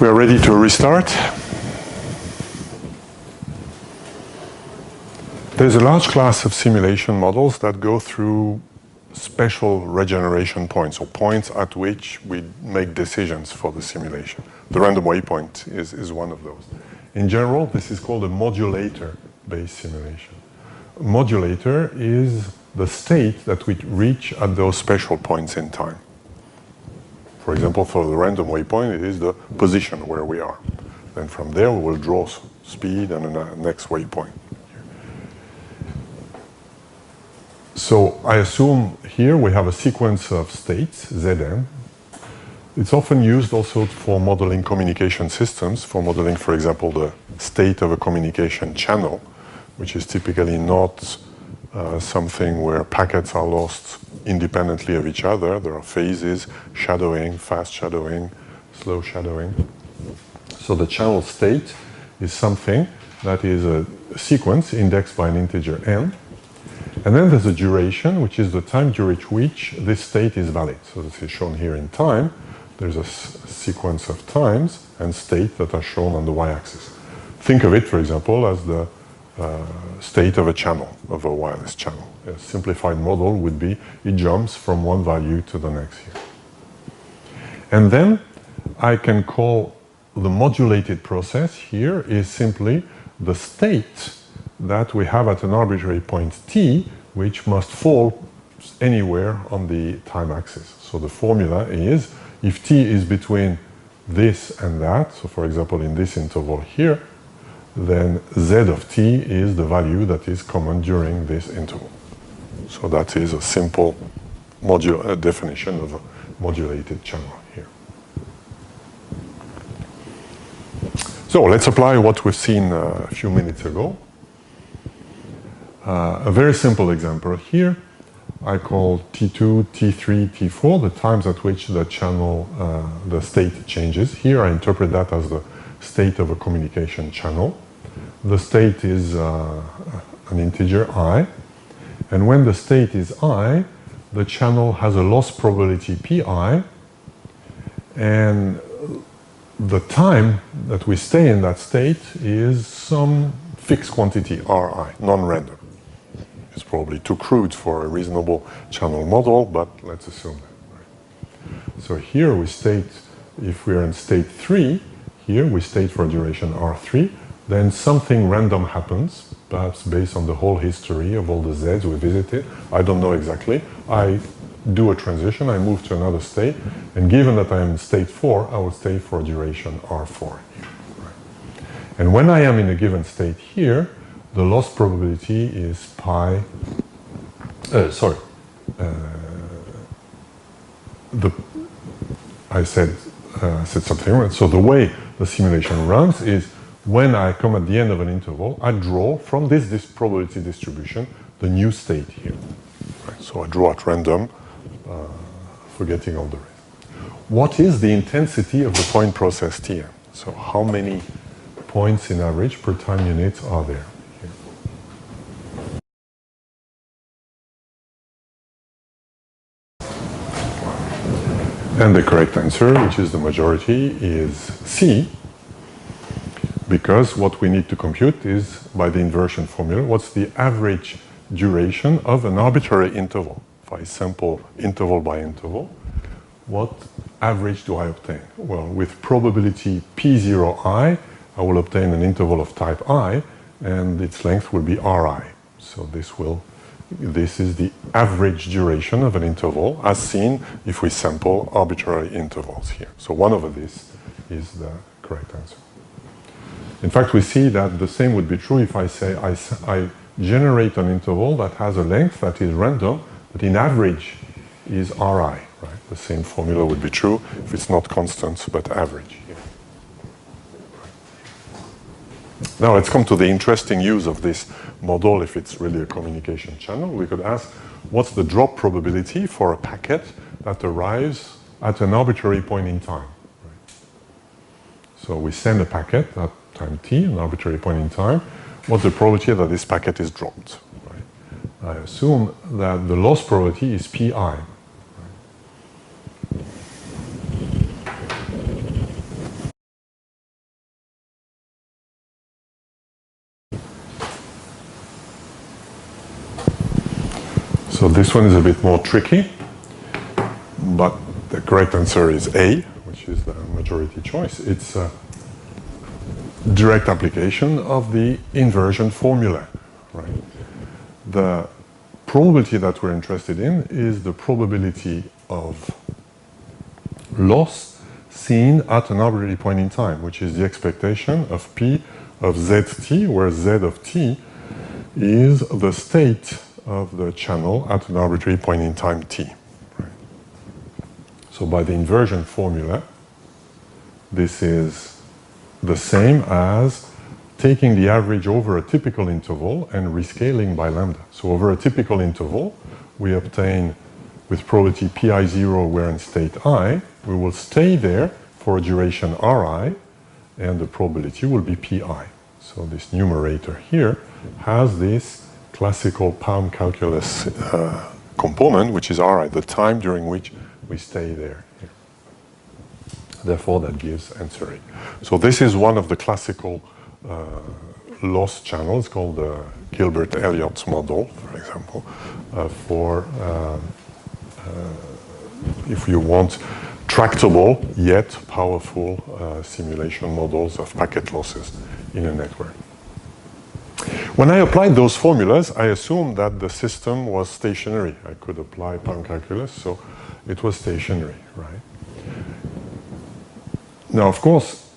we are ready to restart. There's a large class of simulation models that go through special regeneration points, or points at which we make decisions for the simulation. The random waypoint is one of those. In general, this is called a modulator-based simulation. A modulator is the state that we reach at those special points in time. For example, for the random waypoint, it is the position where we are. Then from there, we will draw speed and a next waypoint. So I assume here we have a sequence of states, Zn. It's often used also for modeling communication systems, for modeling, for example, the state of a communication channel, which is typically not something where packets are lost independently of each other. There are phases, shadowing, fast shadowing, slow shadowing. So the channel state is something that is a sequence indexed by an integer n. And then there's a duration, which is the time during which this state is valid. So this is shown here in time. There's a sequence of times and state that are shown on the y-axis. Think of it, for example, as the state of a channel, of a wireless channel. A simplified model would be it jumps from one value to the next here. And then I can call the modulated process here is simply the state that we have at an arbitrary point t, which must fall anywhere on the time axis. So the formula is, if t is between this and that, so for example in this interval here, then z of t is the value that is common during this interval. So that is a simple definition of a modulated channel here. So let's apply what we've seen a few minutes ago. A very simple example here. I call T2, T3, T4, the times at which the channel, the state changes. Here I interpret that as the state of a communication channel. The state is an integer I. And when the state is I, the channel has a loss probability pi. And the time that we stay in that state is some fixed quantity Ri, non-random. It's probably too crude for a reasonable channel model, but let's assume that. Right? So here we state, if we're in state 3, here we state for a duration R3, then something random happens, perhaps based on the whole history of all the Zs we visited. I don't know exactly. I do a transition, I move to another state, and given that I am in state 4, I will stay for a duration R4. Right? And when I am in a given state here, the loss probability is pi, I said something wrong. So the way the simulation runs is when I come at the end of an interval, I draw from this probability distribution the new state here. Right? So I draw at random, forgetting all the rest. What is the intensity of the point process Tm? So how many points in average per time unit are there? And the correct answer, which is the majority, is C, because what we need to compute is, by the inversion formula, what's the average duration of an arbitrary interval. If I sample interval by interval, what average do I obtain? Well, with probability P0i, I will obtain an interval of type I, and its length will be Ri. So this is the average duration of an interval, as seen if we sample arbitrary intervals here. So 1 over this is the correct answer. In fact, we see that the same would be true if I say I generate an interval that has a length that is random, but in average is Ri. Right? The same formula would be true if it's not constant, but average. Now let's come to the interesting use of this model if it's really a communication channel. We could ask, what's the drop probability for a packet that arrives at an arbitrary point in time? Right? So we send a packet at time t, an arbitrary point in time. What's the probability that this packet is dropped? Right? I assume that the loss probability is pi. So this one is a bit more tricky, but the correct answer is A, which is the majority choice. It's a direct application of the inversion formula, right? The probability that we're interested in is the probability of loss seen at an arbitrary point in time, which is the expectation of P of ZT, where Z of T is the state of the channel at an arbitrary point in time T. Right? So by the inversion formula, this is the same as taking the average over a typical interval and rescaling by lambda. So over a typical interval, we obtain with probability pi0 we're in state I, we will stay there for a duration Ri, and the probability will be pi. So this numerator here has this classical Palm calculus component, which is Ri, the time during which we stay there. Therefore, that gives answer A. So this is one of the classical loss channels called the Gilbert-Elliott model, for example, if you want tractable yet powerful simulation models of packet losses in a network. When I applied those formulas, I assumed that the system was stationary. I could apply Palm calculus, so it was stationary, right? Now, of course,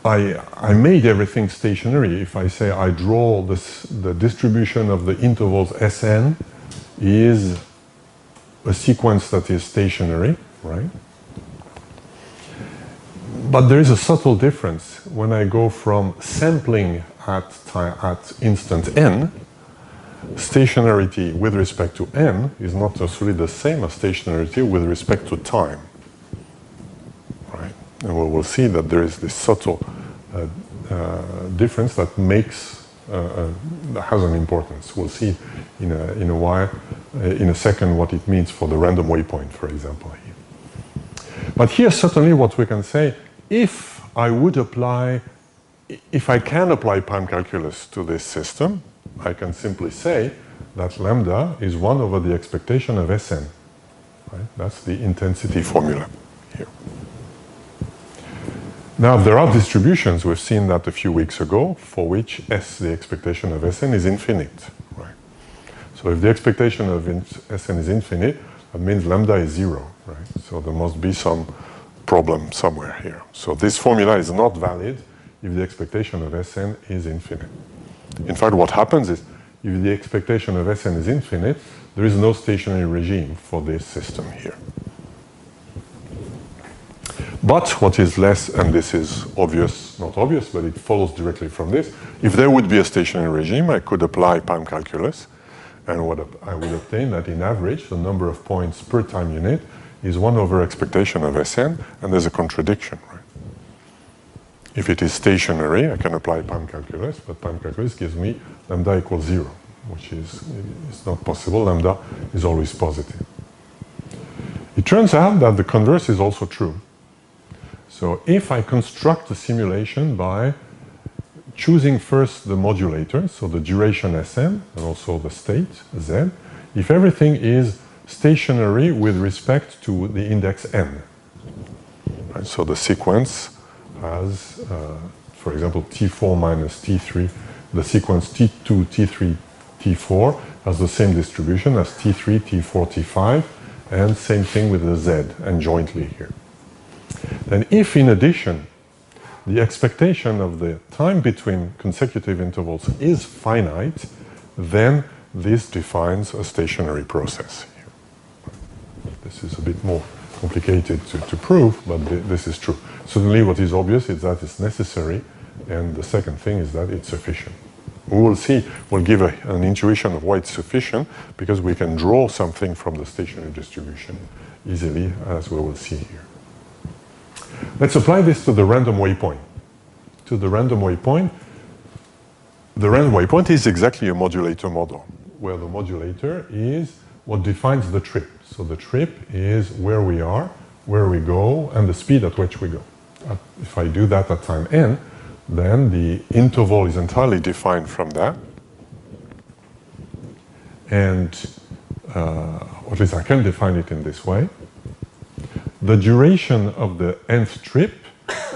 I made everything stationary. If I say I draw the distribution of the intervals Sn is a sequence that is stationary, right? But there is a subtle difference. When I go from sampling at instant n, stationarity with respect to n is not necessarily the same as stationarity with respect to time. Right? And we will see that there is this subtle difference that makes that has an importance. We'll see in a while, in a second, what it means for the random waypoint, for example. Here. But here, certainly, what we can say, if I can apply Palm calculus to this system, I can simply say that lambda is 1 over the expectation of Sn. Right? That's the intensity formula here. Now, there are distributions, we've seen that a few weeks ago, for which S, the expectation of Sn, is infinite. Right? So if the expectation of Sn is infinite, that means lambda is 0. Right? So there must be some problem somewhere here. So this formula is not valid if the expectation of Sn is infinite. In fact, what happens is, if the expectation of Sn is infinite, there is no stationary regime for this system here. But what is less, and this is obvious, not obvious, but it follows directly from this, if there would be a stationary regime, I could apply Palm calculus, and what I would obtain that in average, the number of points per time unit is 1 over expectation of Sn, and there's a contradiction, right? If it is stationary, I can apply Palm calculus, but Palm calculus gives me lambda equals 0, which is not possible. Lambda is always positive. It turns out that the converse is also true. So if I construct a simulation by choosing first the modulator, so the duration Sn, and also the state, Z, if everything is stationary with respect to the index n. Right? So the sequence has, for example, T4 minus T3, the sequence T2, T3, T4 has the same distribution as T3, T4, T5, and same thing with the Z, and jointly here. Then if, in addition, the expectation of the time between consecutive intervals is finite, then this defines a stationary process. This is a bit more complicated to prove, but this is true. Certainly what is obvious is that it's necessary, and the second thing is that it's sufficient. We will see, we'll give an intuition of why it's sufficient, because we can draw something from the stationary distribution easily, as we will see here. Let's apply this to the random waypoint. To the random waypoint is exactly a modulator model, where the modulator is what defines the trip. So the trip is where we are, where we go, and the speed at which we go. If I do that at time n, then the interval is entirely defined from that. and or at least I can define it in this way. The duration of the nth trip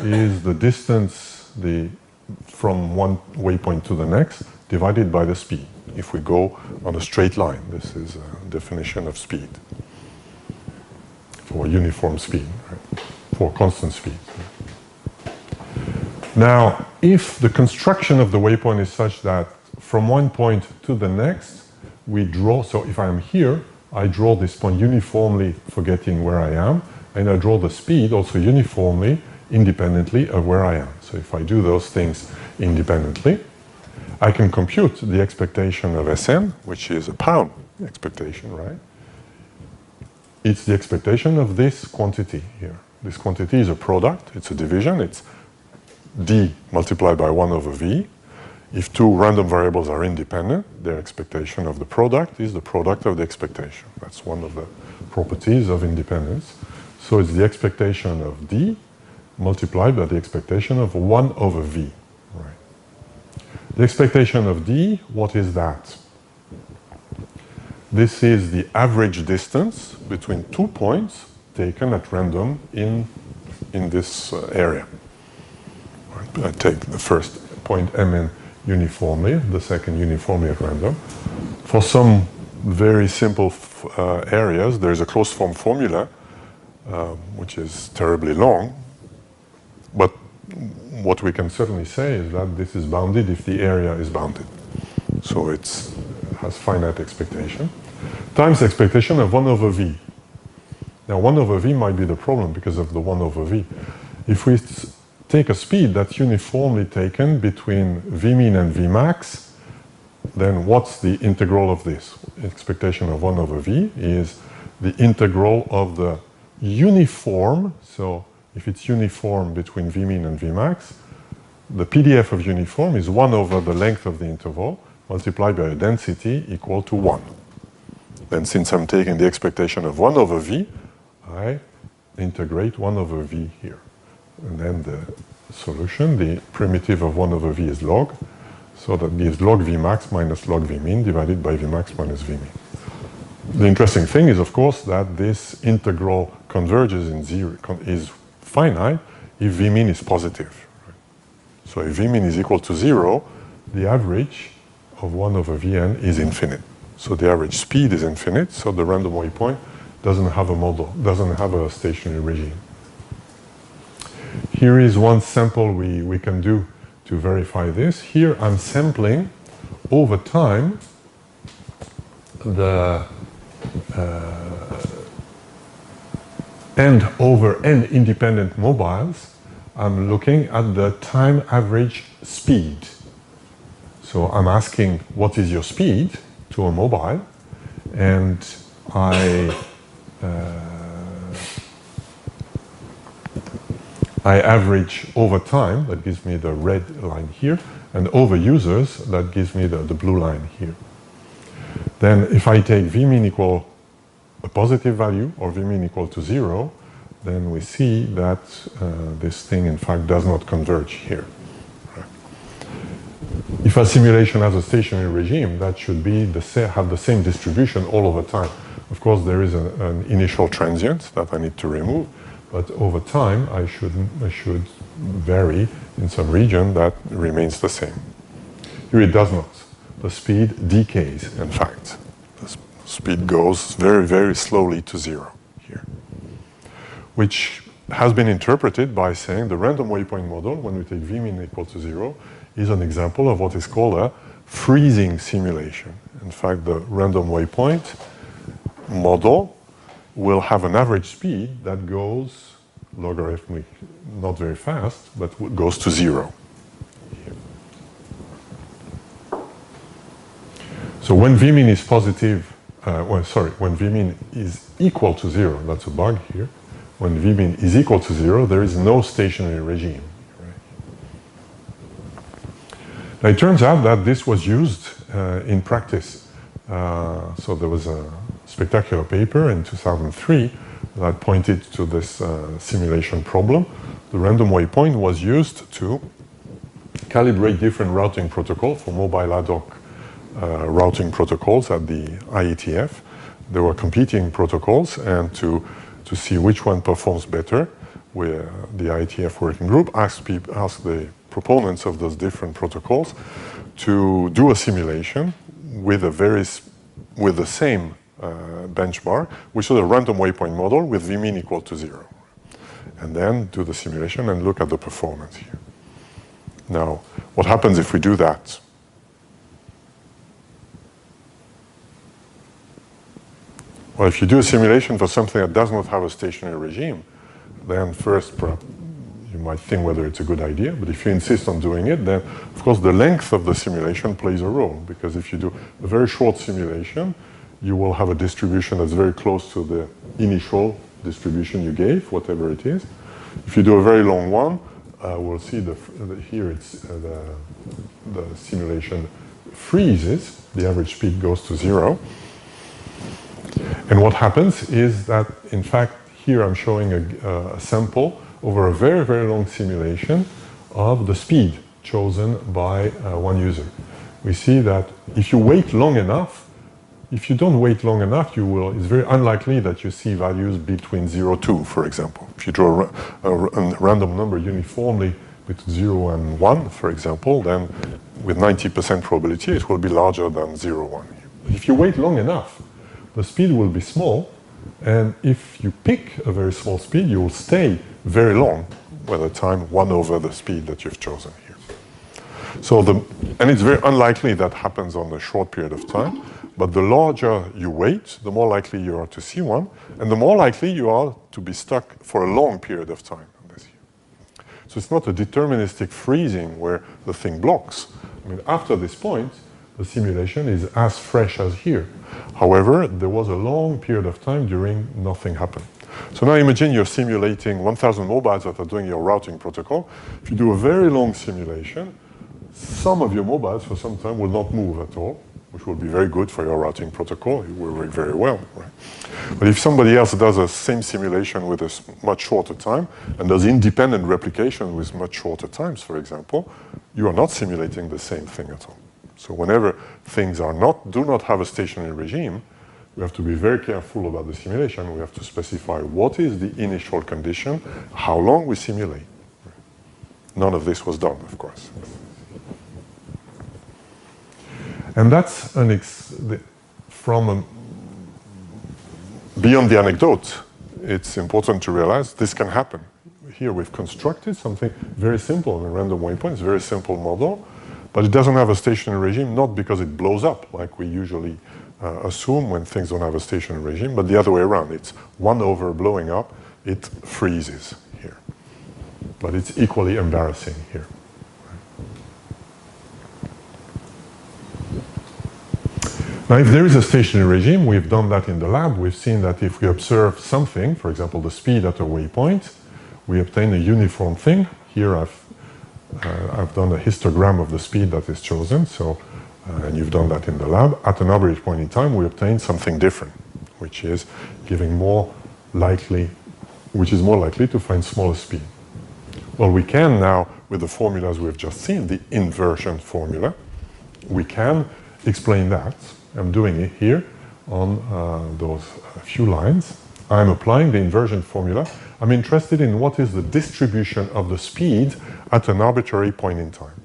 is the distance from one waypoint to the next divided by the speed. If we go on a straight line, this is a definition of speed for uniform speed, right? For constant speed. Now, if the construction of the waypoint is such that from one point to the next, we draw, so if I'm here, I draw this point uniformly, forgetting where I am, and I draw the speed also uniformly, independently of where I am. So if I do those things independently, I can compute the expectation of Sn, which is a pound expectation, right? It's the expectation of this quantity here. This quantity is a product, it's a division, it's d multiplied by 1 over v. If two random variables are independent, their expectation of the product is the product of the expectation. That's one of the properties of independence. So it's the expectation of d multiplied by the expectation of 1 over v. Right. The expectation of d, what is that? This is the average distance between 2 points taken at random in this area. Right. I take the first point mn uniformly, the second uniformly at random. For some very simple areas, there's a closed form formula, which is terribly long, but what we can certainly say is that this is bounded if the area is bounded. So it has finite expectation, times expectation of 1 over v. Now 1 over v might be the problem because of the 1 over v. If we take a speed that's uniformly taken between v min and v max, then what's the integral of this? Expectation of 1 over v is the integral of the uniform, so if it's uniform between v min and v max, the PDF of uniform is 1 over the length of the interval multiplied by a density equal to 1. Then since I'm taking the expectation of 1 over v, I integrate 1 over v here. And then the solution, the primitive of 1 over v is log, so that gives log v max minus log v min divided by v max minus v min. The interesting thing is, of course, that this integral converges in zero, is finite if v min is positive. So if v min is equal to 0, the average of 1 over vn is infinite. So the average speed is infinite, so the random waypoint doesn't have a model, doesn't have a stationary regime. Here is one sample we can do to verify this. Here I'm sampling over time the n over n independent mobiles. I'm looking at the time average speed. So I'm asking what is your speed to a mobile, and I average over time, that gives me the red line here, and over users, that gives me the blue line here. Then if I take v min equal a positive value or v min equal to 0, then we see that this thing in fact does not converge here. Right. If a simulation has a stationary regime, that should be have the same distribution all over time. Of course, there is an initial transient that I need to remove, but over time I should vary in some region that remains the same. Here it does not. The speed decays, in fact. The speed goes very, very slowly to 0 here, which has been interpreted by saying the random waypoint model, when we take v min equal to 0, is an example of what is called a freezing simulation. In fact, the random waypoint model will have an average speed that goes logarithmic, not very fast, but goes to 0. So when v min is positive, when v min is equal to 0, that's a bug here. When v min is equal to 0, there is no stationary regime. Right? Now it turns out that this was used in practice. So there was a spectacular paper in 2003 that pointed to this simulation problem. The random waypoint was used to calibrate different routing protocol for mobile ad hoc routing protocols at the IETF. There were competing protocols, and to see which one performs better, where the IETF working group asked the proponents of those different protocols to do a simulation with the same benchmark, which is a random waypoint model with Vmin equal to 0. And then do the simulation and look at the performance here. Now, what happens if we do that? Well, if you do a simulation for something that does not have a stationary regime, then first you might think whether it's a good idea, but if you insist on doing it, then of course the length of the simulation plays a role, because if you do a very short simulation, you will have a distribution that's very close to the initial distribution you gave, whatever it is. If you do a very long one, we'll see here it's the simulation freezes, the average speed goes to 0. And what happens is that, in fact, here I'm showing a sample over a very, very long simulation of the speed chosen by one user. We see that if you wait long enough, if you don't wait long enough, it's very unlikely that you see values between 0 and 2, for example. If you draw a random number uniformly between 0 and 1, for example, then with 90% probability, it will be larger than 0, 1. If you wait long enough, the speed will be small, and if you pick a very small speed, you will stay very long, by the time 1 over the speed that you've chosen here. And it's very unlikely that happens on a short period of time, but the larger you wait, the more likely you are to see one, and the more likely you are to be stuck for a long period of time. So it's not a deterministic freezing where the thing blocks. I mean, after this point, the simulation is as fresh as here. However, there was a long period of time during nothing happened. So now imagine you're simulating 1,000 mobiles that are doing your routing protocol. If you do a very long simulation, some of your mobiles for some time will not move at all, which will be very good for your routing protocol. It will work very well, right? But if somebody else does the same simulation with a much shorter time and does independent replication with much shorter times, for example, you are not simulating the same thing at all. So whenever things do not have a stationary regime, we have to be very careful about the simulation. We have to specify what is the initial condition, how long we simulate. None of this was done, of course. And that's beyond the anecdote, it's important to realize this can happen. Here we've constructed something very simple, a random waypoint, it's a very simple model, but it doesn't have a stationary regime, not because it blows up, like we usually assume when things don't have a stationary regime, but the other way around. It's 1 over blowing up, it freezes here. But it's equally embarrassing here. Now, if there is a stationary regime, we've done that in the lab. We've seen that if we observe something, for example, the speed at a waypoint, we obtain a uniform thing. Here I've done a histogram of the speed that is chosen, and you've done that in the lab. At an average point in time, we obtain something different, which is more likely to find smaller speed. Well, we can now, with the formulas we've just seen, the inversion formula, we can explain that. I'm doing it here on those few lines. I'm applying the inversion formula. I'm interested in what is the distribution of the speed at an arbitrary point in time.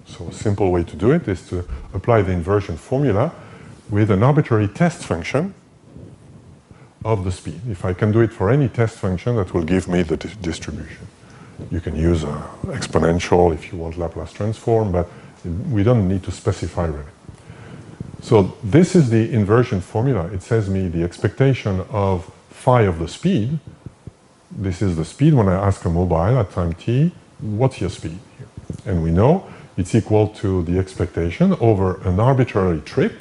So a simple way to do it is to apply the inversion formula with an arbitrary test function of the speed. If I can do it for any test function, that will give me the distribution. You can use exponential if you want Laplace transform, but we don't need to specify really. So this is the inversion formula. It says me the expectation of phi of the speed. This is the speed when I ask a mobile at time t, what's your speed here? And we know it's equal to the expectation over an arbitrary trip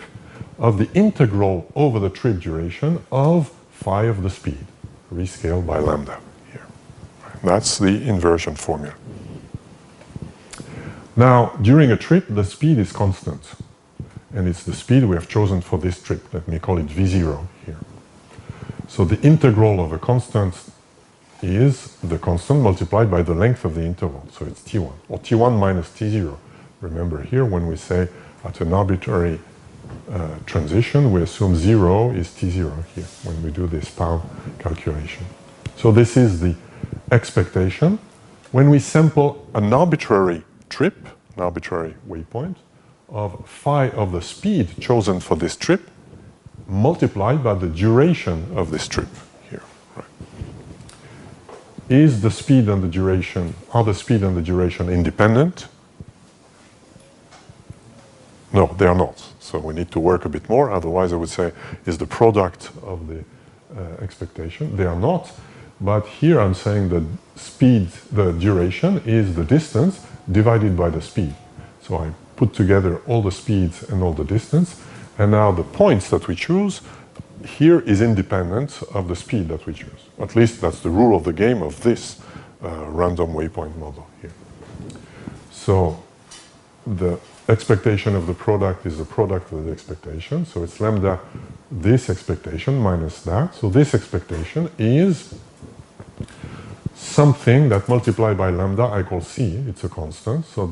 of the integral over the trip duration of phi of the speed, rescaled by lambda here. That's the inversion formula. Now, during a trip, the speed is constant. And it's the speed we have chosen for this trip. Let me call it V0 here. So the integral of a constant is the constant multiplied by the length of the interval. So it's T1, or T1 minus T0. Remember here, when we say at an arbitrary transition, we assume 0 is t0 here when we do this PAL calculation. So this is the expectation. When we sample an arbitrary trip, an arbitrary waypoint, of phi of the speed chosen for this trip multiplied by the duration of this trip here. Right. Is the speed and the duration, are the speed and the duration independent? No, they are not. So we need to work a bit more. Otherwise, I would say is the product of the expectation. They are not. But here I'm saying the speed, the duration is the distance divided by the speed. So I put together all the speeds and all the distance. And now the points that we choose here is independent of the speed that we choose. At least that's the rule of the game of this random waypoint model here. So the expectation of the product is the product of the expectation. So it's lambda this expectation minus that. So this expectation is something that multiplied by lambda equals c. It's a constant. So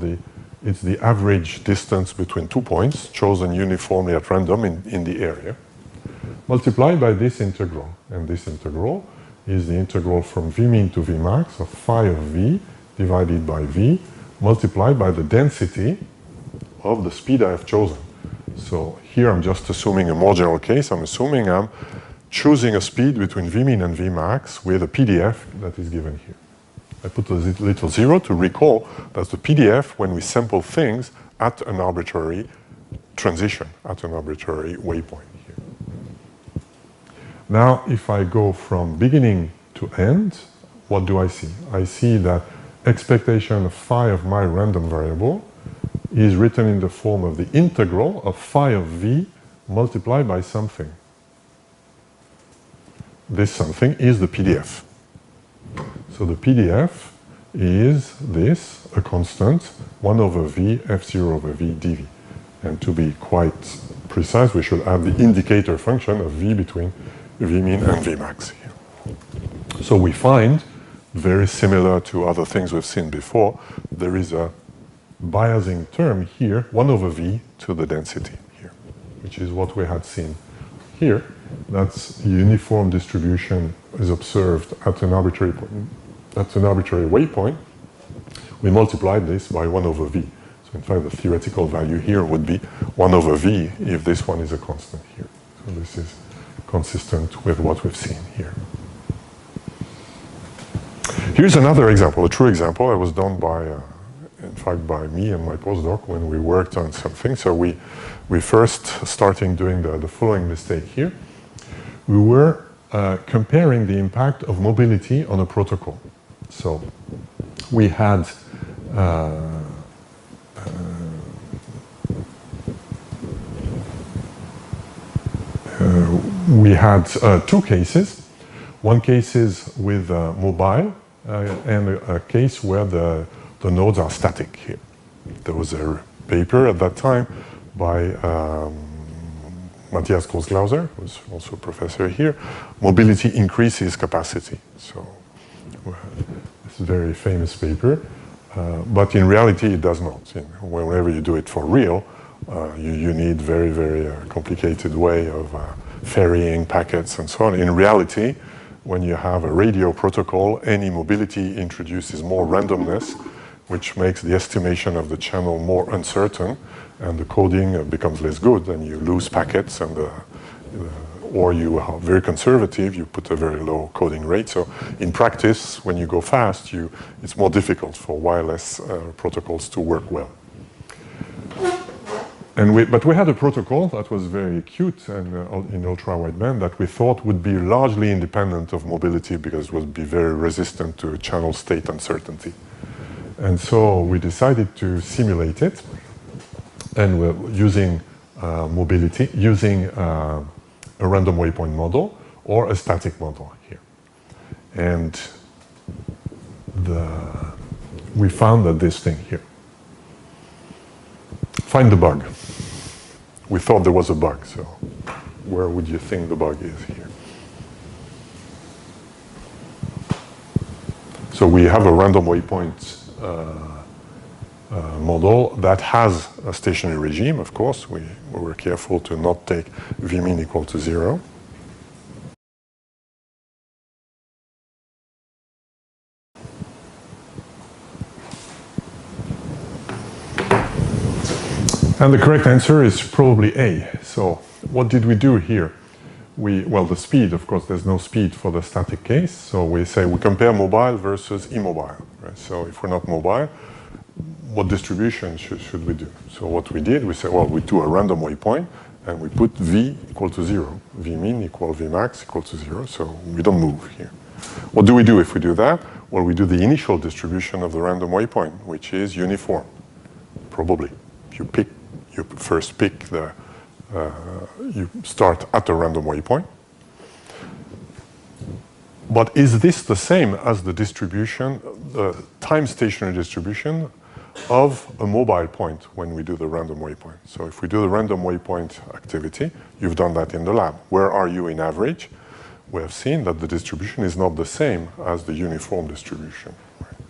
it's the average distance between 2 points chosen uniformly at random in the area, multiplied by this integral. And this integral is the integral from v min to v max of phi of v divided by v multiplied by the density of the speed I have chosen. So here I'm just assuming a more general case. I'm assuming I'm choosing a speed between v min and v max with a PDF that is given here. I put a little 0 to recall that's the PDF when we sample things at an arbitrary transition, at an arbitrary waypoint here. Now, if I go from beginning to end, what do I see? I see that expectation of phi of my random variable is written in the form of the integral of phi of v multiplied by something. This something is the PDF. So the PDF is this, a constant, 1 over v, f0 over v dv. And to be quite precise, we should add the indicator function of v between v min and v max here. So we find, very similar to other things we've seen before, there is a biasing term here, 1 over v to the density here, which is what we had seen here. That's uniform distribution is observed at an arbitrary point. At an arbitrary waypoint, we multiplied this by 1 over v. So in fact, the theoretical value here would be 1 over v if this one is a constant here. So this is consistent with what we've seen here. Here's another example, a true example. It was done by, in fact, by me and my postdoc when we worked on something. So we first starting doing the following mistake here. We were comparing the impact of mobility on a protocol. So we had two cases. One case is with mobile and a case where the nodes are static here. There was a paper at that time by Matthias Großglauser, who's also a professor here. Mobility increases capacity. So it's a very famous paper. But in reality, it does not. Whenever you do it for real, you need very, very complicated way of ferrying packets and so on. In reality, when you have a radio protocol, any mobility introduces more randomness, which makes the estimation of the channel more uncertain, and the coding becomes less good, and you lose packets, and or you are very conservative, you put a very low coding rate. So in practice, when you go fast, it's more difficult for wireless protocols to work well. But we had a protocol that was very cute and in ultra-wideband that we thought would be largely independent of mobility because it would be very resistant to channel state uncertainty. And so we decided to simulate it, and we're using mobility, using a random waypoint model or a static model here. And we found that this thing here. Find the bug. We thought there was a bug, so where would you think the bug is here? So we have a random waypoint model that has a stationary regime. Of course, we were careful to not take v mean equal to 0. And the correct answer is probably A. So what did we do here? Well, the speed, of course, there's no speed for the static case. So we say we compare mobile versus immobile. Right? So if we're not mobile, what distribution should we do? So what we did, we said, well, we do a random waypoint, and we put v equal to 0. V mean equal v max equal to 0. So we don't move here. What do we do if we do that? Well, we do the initial distribution of the random waypoint, which is uniform, probably. You first pick the, you start at a random waypoint. But is this the same as the distribution, the time stationary distribution of a mobile point when we do the random waypoint? So if we do the random waypoint activity, you've done that in the lab. Where are you in average? We have seen that the distribution is not the same as the uniform distribution. Right?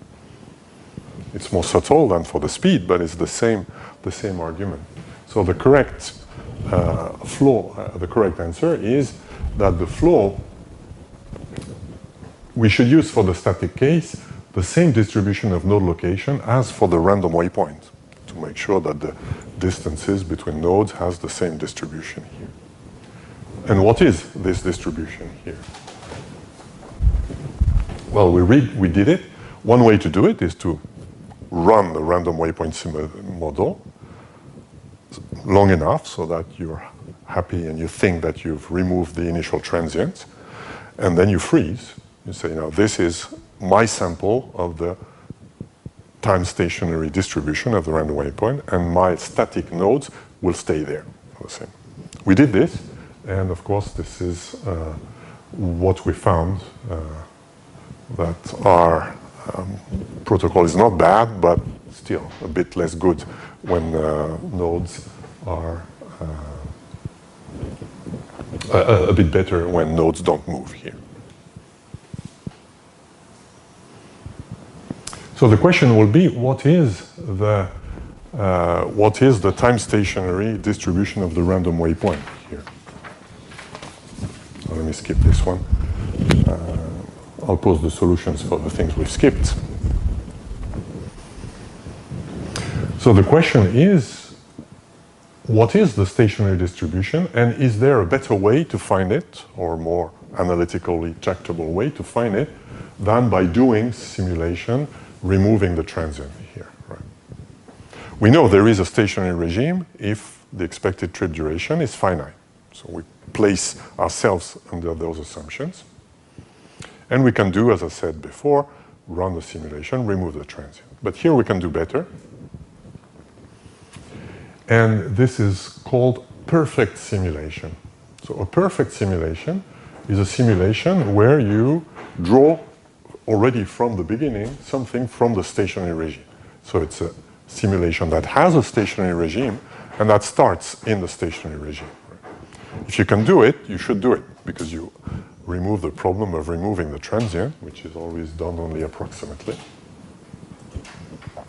It's more subtle than for the speed, but it's the same argument. So the correct flow, the correct answer is that the flow, we should use for the static case the same distribution of node location as for the random waypoint to make sure that the distances between nodes has the same distribution here. And what is this distribution here? Well, we did it. One way to do it is to run the random waypoint model long enough so that you're happy and you think that you've removed the initial transient, and then you freeze. You say, this is my sample of the time stationary distribution of the random waypoint, and my static nodes will stay there. We did this, and of course, this is what we found, that our protocol is not bad, but still a bit less good when nodes are a bit better when nodes don't move here. So the question will be, what is the time stationary distribution of the random waypoint here? Let me skip this one. I'll pose the solutions for the things we've skipped. So the question is, what is the stationary distribution, and is there a better way to find it, or more analytically tractable way to find it, than by doing simulation, removing the transient here? Right? We know there is a stationary regime if the expected trip duration is finite. So we place ourselves under those assumptions. And we can do, as I said before, run the simulation, remove the transient. But here we can do better. And this is called perfect simulation. So a perfect simulation is a simulation where you draw already from the beginning something from the stationary regime. So it's a simulation that has a stationary regime and that starts in the stationary regime. If you can do it, you should do it, because you remove the problem of removing the transient, which is always done only approximately.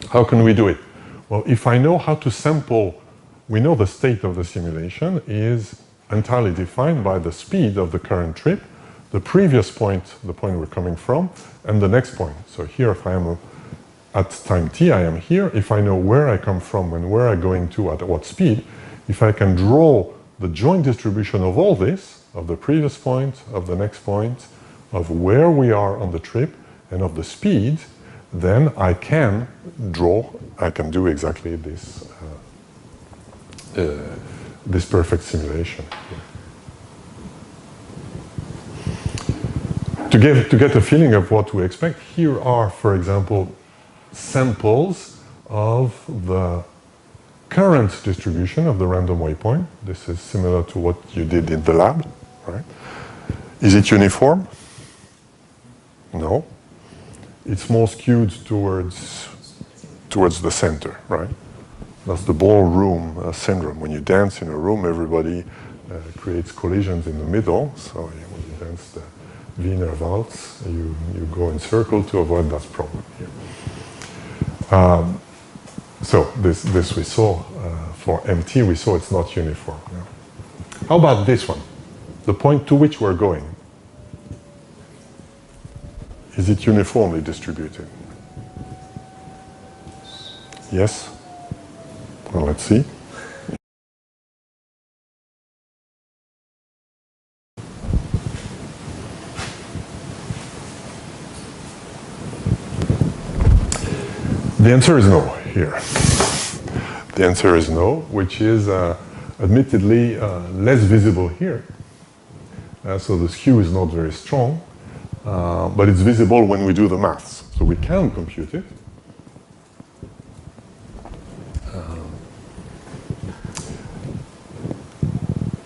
How can we do it? Well, if I know how to sample, we know the state of the simulation is entirely defined by the speed of the current trip, the previous point, the point we're coming from, and the next point. So here, if I am at time t, I am here. If I know where I come from and where I'm going to at what speed, if I can draw the joint distribution of all this, of the previous point, of the next point, of where we are on the trip, and of the speed, then I can do exactly this, this perfect simulation. To get a feeling of what we expect, here are, for example, samples of the current distribution of the random waypoint. This is similar to what you did in the lab, right? Is it uniform? No. It's more skewed towards the center, right? That's the ballroom syndrome. When you dance in a room, everybody creates collisions in the middle. So when you dance the Wiener Waltz, you go in circle to avoid that problem here. So this we saw, for MT, we saw it's not uniform. No. How about this one? The point to which we're going. Is it uniformly distributed? Yes? Well, let's see. The answer is no here. The answer is no, which is admittedly less visible here. So the skew is not very strong, but it's visible when we do the maths. So we can compute it.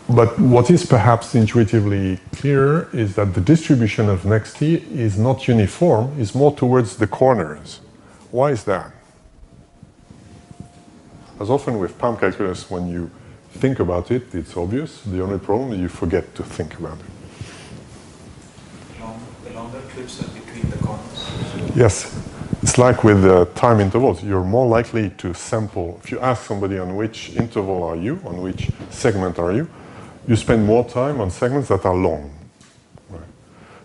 But what is perhaps intuitively clearer is that the distribution of next t is not uniform, is more towards the corners. Why is that? As often with palm calculus, when you think about it, it's obvious. The only problem is you forget to think about it. The longer clips are between the corners. Yes. It's like with time intervals. You're more likely to sample. If you ask somebody on which interval are you, on which segment are you, you spend more time on segments that are long. Right?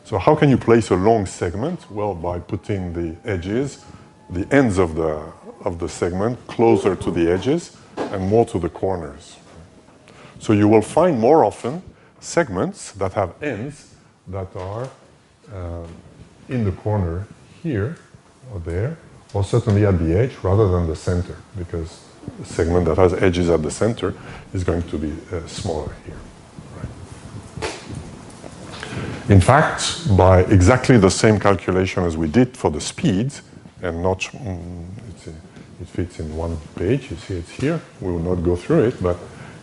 So how can you place a long segment? Well, by putting the edges, the ends of the segment closer to the edges and more to the corners. So you will find more often segments that have ends that are in the corner here or there, or certainly at the edge rather than the center, because a segment that has edges at the center is going to be smaller here. Right? In fact, by exactly the same calculation as we did for the speeds, and not, it fits in one page, you see it's here, we will not go through it, but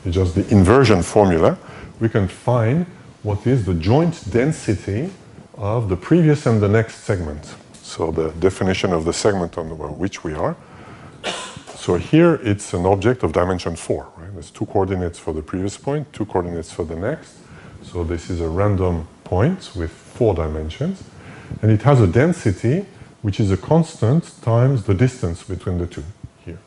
it's just the inversion formula, we can find what is the joint density of the previous and the next segment. So the definition of the segment on which we are. So here it's an object of dimension 4, right? There's 2 coordinates for the previous point, 2 coordinates for the next. So this is a random point with 4 dimensions. And it has a density which is a constant times the distance between the two here.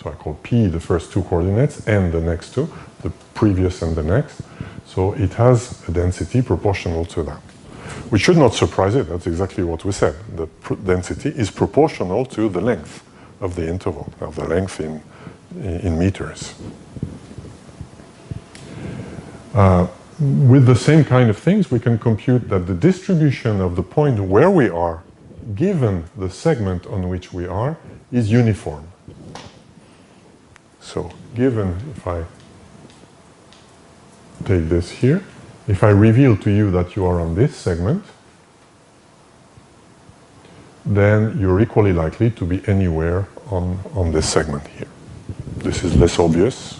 So I call P the first 2 coordinates and the next 2, the previous and the next. So it has a density proportional to that. Which should not surprise it, that's exactly what we said. The density is proportional to the length of the interval, of the length in meters. With the same kind of things, we can compute that the distribution of the point where we are, given the segment on which we are, is uniform. So given, if I take this here, if I reveal to you that you are on this segment, then you're equally likely to be anywhere on this segment here. This is less obvious,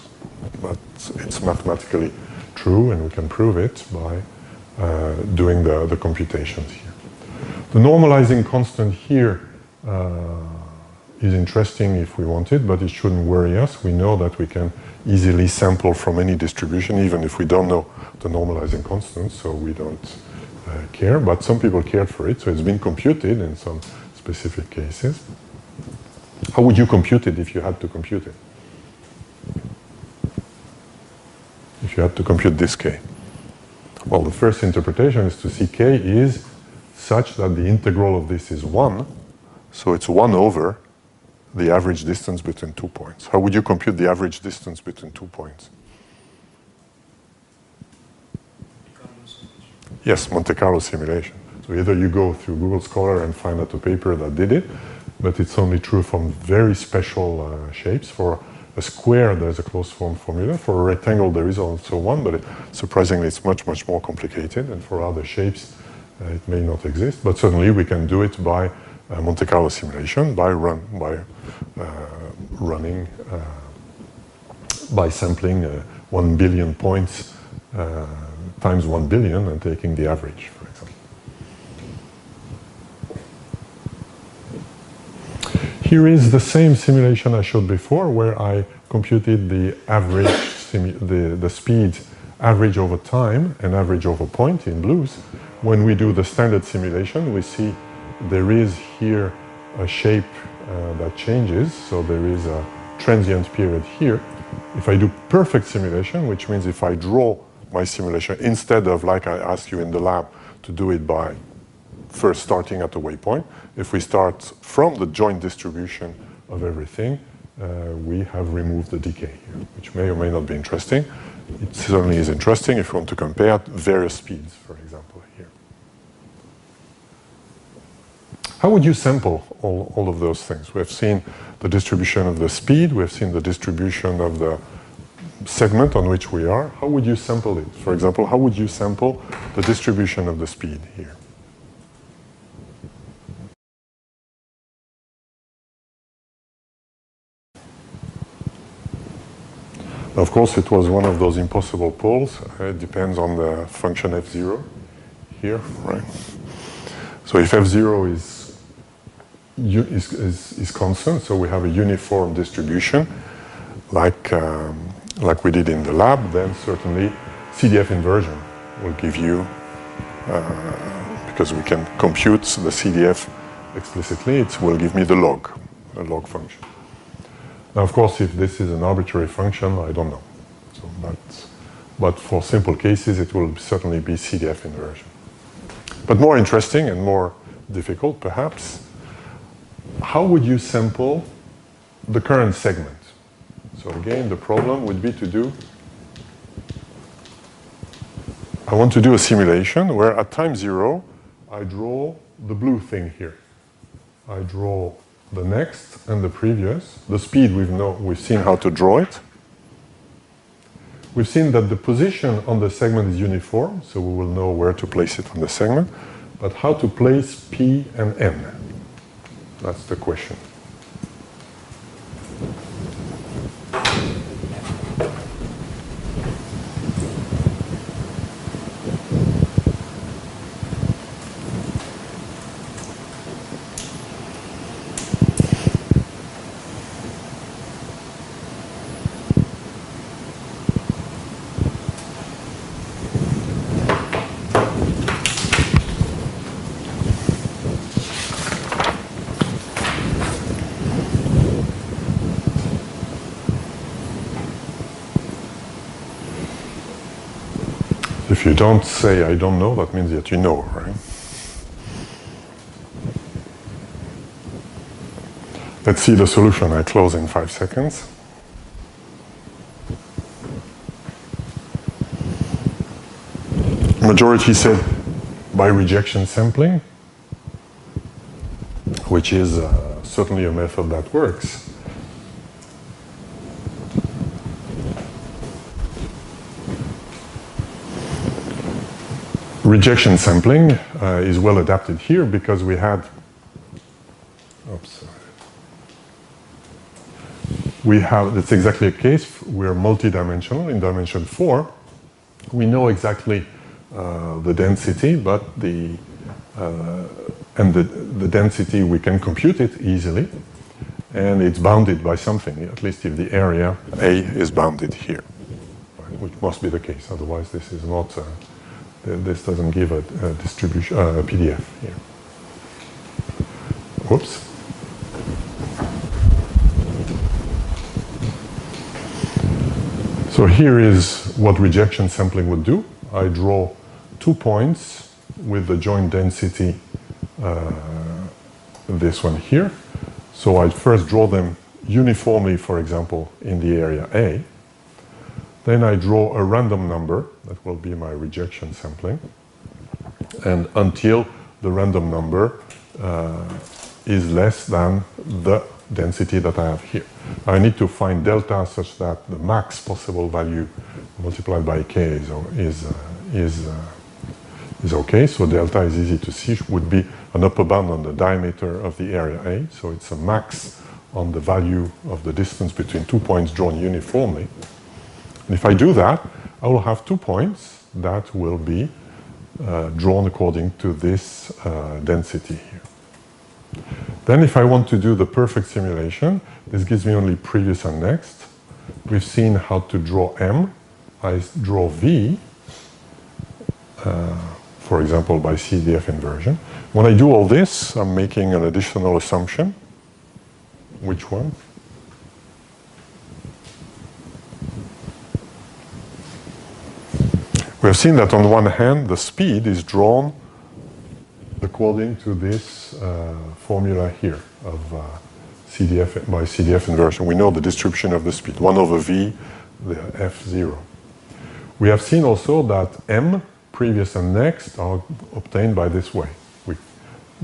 but it's mathematically true, and we can prove it by doing the computations here. The normalizing constant here is interesting if we want it, but it shouldn't worry us. We know that we can easily sample from any distribution, even if we don't know the normalizing constant, so we don't care. But some people cared for it, so it's been computed in some specific cases. How would you compute it if you had to compute it? If you had to compute this k? Well, the first interpretation is to see k is such that the integral of this is 1, so it's 1 over the average distance between 2 points. How would you compute the average distance between 2 points? Yes, Monte Carlo simulation. So either you go through Google Scholar and find out a paper that did it, but it's only true from very special shapes. For a square, there's a closed form formula. For a rectangle, there is also one, but surprisingly, it's much, much more complicated. And for other shapes, it may not exist. But certainly, we can do it by Monte Carlo simulation, by sampling 1 billion points times 1 billion and taking the average, for example. Here is the same simulation I showed before, where I computed the average, the speed average over time and average over point in blues. When we do the standard simulation, we see there is here a shape that changes. So there is transient period here. If I do perfect simulation, which means if I draw my simulation instead of, like I asked you in the lab, to do it by first starting at the waypoint, if we start from the joint distribution of everything, we have removed the decay here, which may or may not be interesting. It certainly is interesting if you want to compare various speeds, for example, here. How would you sample all of those things? We have seen the distribution of the speed. We have seen the distribution of the segment on which we are. How would you sample it? For example, how would you sample the distribution of the speed here? Of course, it was one of those impossible polls. It depends on the function f0 here, right? So if f0 is constant, so we have a uniform distribution, like we did in the lab, then certainly CDF inversion will give you, because we can compute the CDF explicitly, it will give me the log, a log function. Now, of course, if this is an arbitrary function, I don't know. So, but for simple cases, it will certainly be CDF inversion. But more interesting and more difficult, perhaps, how would you sample the current segment? So again, the problem would be to do, I want to do a simulation where at time 0, I draw the blue thing here. I draw the next and the previous. The speed, we've seen how to draw it. We've seen that the position on the segment is uniform, so we will know where to place it on the segment. But how to place P and N? That's the question. If you don't say, I don't know, that means that you know, right? Let's see the solution. I close in 5 seconds. Majority said by rejection sampling, which is certainly a method that works. Rejection sampling is well adapted here because we had, that's exactly a case. We're multidimensional in dimension 4. We know exactly the density, but the density, we can compute it easily, and it's bounded by something, at least if the area A is bounded here, right? Which must be the case, otherwise this is not, this doesn't give a distribution, a PDF here. Whoops. So here is what rejection sampling would do. I draw 2 points with the joint density, this one here. So I first draw them uniformly, for example, in the area A. Then I draw a random number, that will be my rejection sampling. And until the random number is less than the density that I have here. I need to find delta such that the max possible value multiplied by k is okay. So delta is easy to see, would be an upper bound on the diameter of the area A. So it's a max on the value of the distance between 2 points drawn uniformly. And if I do that, I will have 2 points that will be drawn according to this density here. Then if I want to do the perfect simulation, this gives me only previous and next. We've seen how to draw M. I draw V, for example, by CDF inversion. When I do all this, I'm making an additional assumption. Which one? We have seen that on one hand, the speed is drawn according to this formula here of CDF by CDF inversion. We know the distribution of the speed, 1 over v, the f0. We have seen also that m, previous and next, are obtained by this way.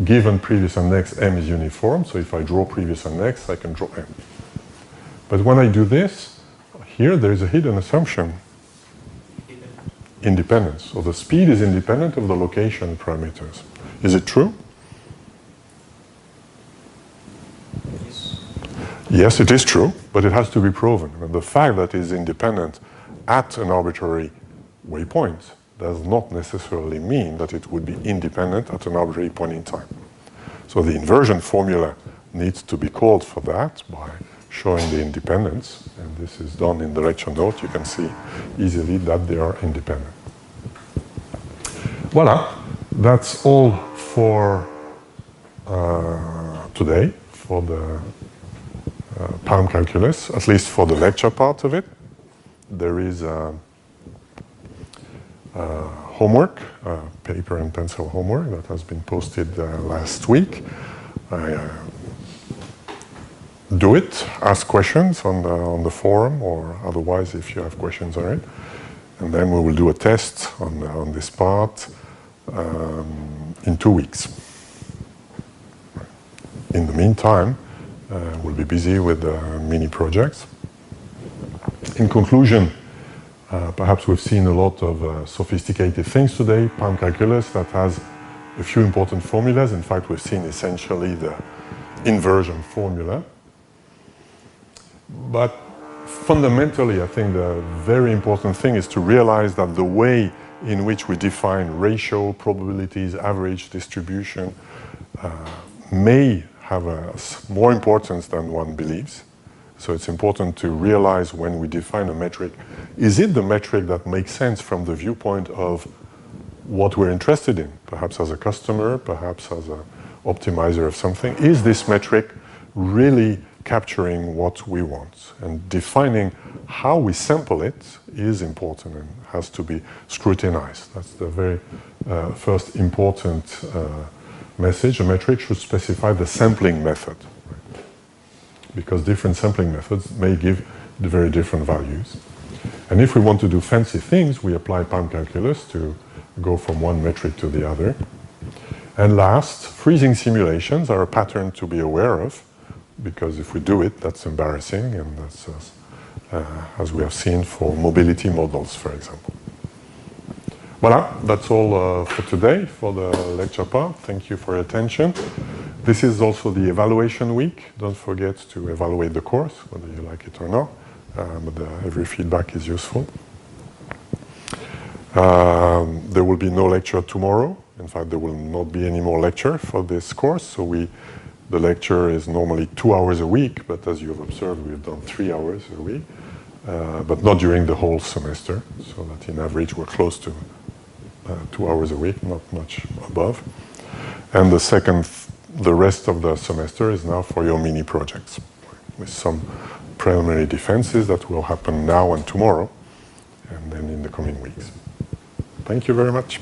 Given previous and next, m is uniform, so if I draw previous and next, I can draw m. But when I do this, here there is a hidden assumption. Independence. So the speed is independent of the location parameters. Is it true? Yes. Yes, it is true, but it has to be proven. And the fact that it is independent at an arbitrary waypoint does not necessarily mean that it would be independent at an arbitrary point in time. So the inversion formula needs to be called for that by showing the independence, and this is done in the lecture note. You can see easily that they are independent. Voila, that's all for today, for the PALM calculus, at least for the lecture part of it. There is homework, paper and pencil homework that has been posted last week. Do it, ask questions on the forum, or otherwise if you have questions on it. And then we will do a test on this part in 2 weeks. In the meantime, we'll be busy with mini projects. In conclusion, perhaps we've seen a lot of sophisticated things today. PALM calculus that has a few important formulas. In fact, we've seen essentially the inversion formula. But fundamentally, I think the very important thing is to realize that the way in which we define ratio, probabilities, average distribution may have more importance than one believes. So it's important to realize when we define a metric, is it the metric that makes sense from the viewpoint of what we're interested in? Perhaps as a customer, perhaps as an optimizer of something. Is this metric really capturing what we want? And defining how we sample it is important and has to be scrutinized. That's the very first important message. A metric should specify the sampling method, because different sampling methods may give the very different values. And if we want to do fancy things, we apply PALM calculus to go from one metric to the other. And last, freezing simulations are a pattern to be aware of, because if we do it, that's embarrassing, and that's as we have seen for mobility models, for example. Voila, that's all for today, for the lecture part. Thank you for your attention. This is also the evaluation week. Don't forget to evaluate the course, whether you like it or not. But every feedback is useful. There will be no lecture tomorrow. In fact, there will not be any more lecture for this course. So the lecture is normally 2 hours a week, but as you have observed, we've done 3 hours a week, but not during the whole semester. So that in average, we're close to 2 hours a week, not much above. And the rest of the semester is now for your mini projects, with some preliminary defenses that will happen now and tomorrow, and then in the coming weeks. Thank you very much.